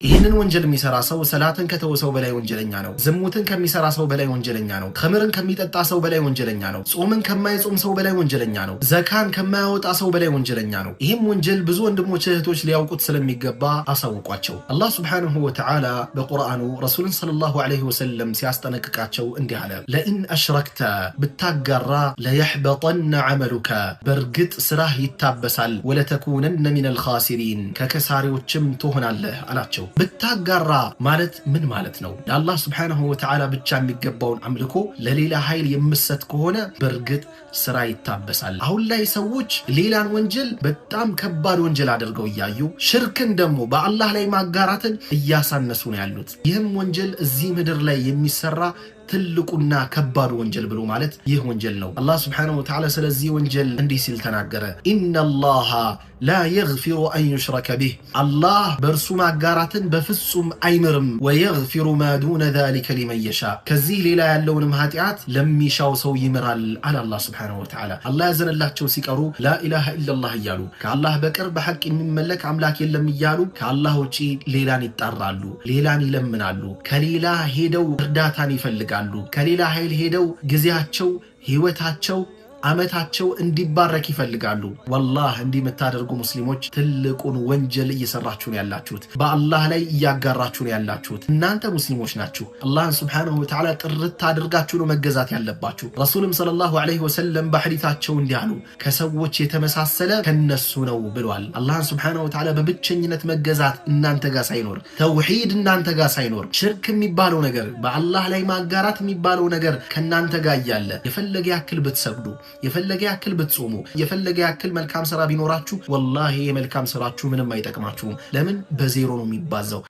ይህንን ወንጀል የሚሰራ ሰው ሰላትን ከተወ ሰው በላይ ወንጀለኛ ነው። ዝሙትን ከሚሰራ ሰው በላይ ወንጀለኛ ነው። ኸምርን ከሚጠጣ ሰው በላይ ወንጀለኛ ነው። ጾምን ከማይጾም ሰው በላይ ወንጀለኛ ነው። ዘካን ከማያወጣ ሰው በላይ ወንጀለኛ ነው። ይህም ወንጀል ብዙ ወንድሞች እህቶች ሊያውቁት ስለሚገባ አሳውቋቸው። አላህ ሱብሓነሁ ወተዓላ በቁርአኑ ረሱልን ሰለላሁ ዐለይሂ ወሰለም ሲያስጠነቅቃቸው እንዲህ አለ፣ ለኢን አሽረክተ ብታጋራ ለየሕበጠነ ዐመሉከ በእርግጥ ስራህ ይታበሳል፣ ወለተኩነነ ሚነል ኻሲሪን ከከሳሪዎችም ትሆናለህ አላቸው። ብታጋራ ማለት ምን ማለት ነው? ለአላህ ስብሓንሁ ወተዓላ ብቻ የሚገባውን አምልኮ ለሌላ ኃይል የምሰጥ ከሆነ በእርግጥ ስራ ይታበሳል። አሁን ላይ ሰዎች ሌላን ወንጀል በጣም ከባድ ወንጀል አድርገው እያዩ ሽርክን ደግሞ በአላህ ላይ ማጋራትን እያሳነሱ ነው ያሉት። ይህም ወንጀል እዚህ ምድር ላይ የሚሰራ ትልቁና ከባዱ ወንጀል ብሎ ማለት ይህ ወንጀል ነው። አላህ ስብሓንሁ ወተዓላ ስለዚህ ወንጀል እንዲህ ሲል ተናገረ፣ ኢነላሃ ላ የግፊሩ አን ዩሽረከ ቢህ፣ አላህ በእርሱ ማጋራትን በፍጹም አይምርም። ወየግፊሩ ማ ዱነ ዛሊከ ሊመን የሻ፣ ከዚህ ሌላ ያለውንም ኃጢአት ለሚሻው ሰው ይምራል አለ አላህ ስብሓንሁ ወተዓላ። አላህ ያዘነላቸው ሲቀሩ ላኢላሃ ኢለላህ እያሉ ከአላህ በቀር በሐቅ የሚመለክ አምላክ የለም እያሉ ከአላህ ውጪ ሌላን ይጣራሉ፣ ሌላን ይለምናሉ፣ ከሌላ ሄደው እርዳታን ይፈልጋሉ፣ ከሌላ ኃይል ሄደው ጊዜያቸው፣ ህይወታቸው፣ አመታቸው እንዲባረክ ይፈልጋሉ። ወላህ እንዲህ የምታደርጉ ሙስሊሞች ትልቁን ወንጀል እየሰራችሁ ነው ያላችሁት። በአላህ ላይ እያጋራችሁ ነው ያላችሁት። እናንተ ሙስሊሞች ናችሁ። አላህን ሱብሓነሁ ወተዓላ ጥርት አድርጋችሁ ነው መገዛት ያለባችሁ። ረሱልም ሰለላሁ ዐለይሂ ወሰለም በሐዲታቸው እንዲህ አሉ፣ ከሰዎች የተመሳሰለ ከነሱ ነው ብሏል። አላህን ሱብሓነሁ ወተዓላ በብቸኝነት መገዛት እናንተ ጋር ሳይኖር፣ ተውሂድ እናንተ ጋር ሳይኖር፣ ሽርክ የሚባለው ነገር በአላህ ላይ ማጋራት የሚባለው ነገር ከእናንተ ጋር እያለ የፈለገ ያክል ብትሰግዱ፣ የፈለገ ያክል ብትጾሙ፣ የፈለገ ያክል መልካም ስራ ቢኖራችሁ ወላሂ የመልካም ስራችሁ ምንም አይጠቅማችሁም። ለምን? በዜሮ ነው የሚባዛው።